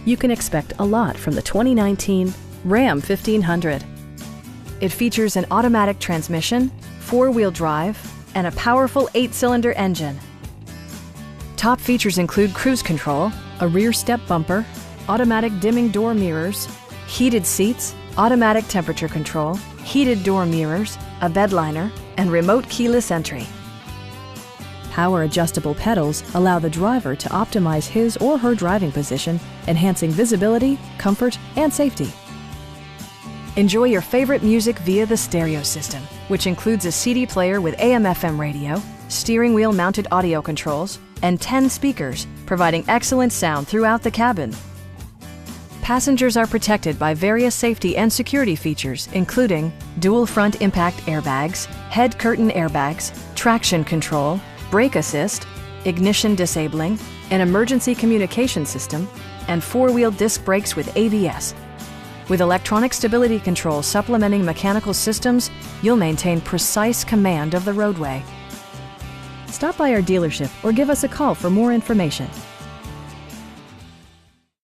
You can expect a lot from the 2019 Ram 1500. It features an automatic transmission, four-wheel drive, and a powerful 8-cylinder engine. Top features include cruise control, a rear step bumper, automatic dimming door mirrors, heated seats, automatic temperature control, heated door mirrors, a bedliner, and remote keyless entry. Power adjustable pedals allow the driver to optimize his or her driving position, enhancing visibility, comfort, and safety. Enjoy your favorite music via the stereo system, which includes a CD player with AM/FM radio, steering wheel mounted audio controls, and 10 speakers, providing excellent sound throughout the cabin. Passengers are protected by various safety and security features, including dual front impact airbags, head curtain airbags, traction control, brake assist, ignition disabling, an emergency communication system, and four-wheel disc brakes with ABS. With electronic stability control supplementing mechanical systems, you'll maintain precise command of the roadway. Stop by our dealership or give us a call for more information.